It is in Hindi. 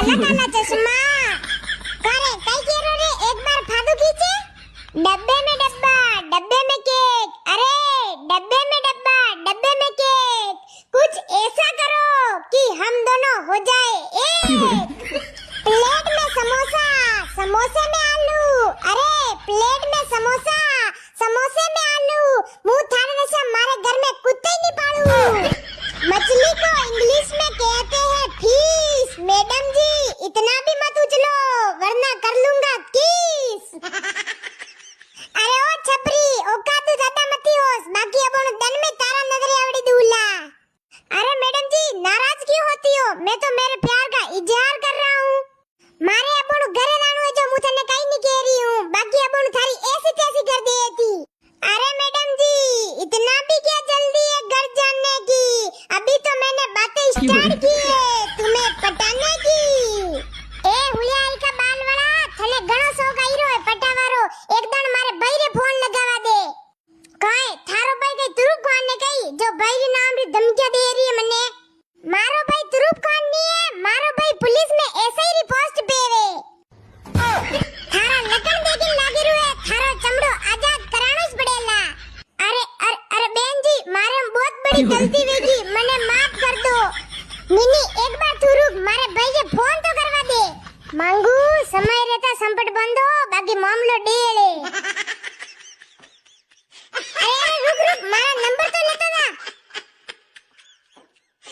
काला काला चश्मा करे कई केरो रे एक बार फादू खींचे डब्बे में केक अरे डब्बे में केक कुछ ऐसा करो कि हम दोनों हो जाए एक प्लेट में समोसा समोसे में आलू अरे प्लेट में समोसा समोसे में आलू मुंह थाने नशा मारे घर में कुत्ते ही नहीं पालू मछली को इंग्लिश में कहते हैं फिश मैडम जी इतना भी मत उछलो वरना कर लूंगा किस अरे ओ छपरी ओका तू ज्यादा मती होस बाकी अपन दन में तारा नजर आवड़ी दूला अरे मैडम जी नाराज क्यों होती हो मैं तो मेरे प्यार का इजहार कर रहा हूँ मारे अपन घरे जानो है जो मुझे ने कहीं नहीं कह रही हूँ बाकी अपन थारी ऐसी तैसी कर दी थी अरे मैडम जी इतना भी क्या जल्दी है घर जाने की अभी तो मैंने बातें स्टार्ट की है तुम्हें पटाने की ए हुलियाई का बाल वाला थले घणो शौक आईरो है पटावारो एक दण मारे भाई रे फोन लगावा दे काए थारो भाई कई तुरुप खान ने कही जो भाई रे नाम री धमकियां दे रही है मने मारो भाई तुरुप खान नहीं है मारो भाई पुलिस में ऐसे ही रिपोस्ट पेवे थारा लगन देखी लागी रु है थारो चमड़ो आजाद कराणो ज पड़ेला अरे बहन जी मारे बहुत बड़ी गलती वेगी मने माफ कर दो मिनी एक बार तू रुक मारे भाई के फोन तो करवा दे मांगू समय रहता संपट बंद हो बाकी मामलो डेले अरे रुक मारा नंबर तो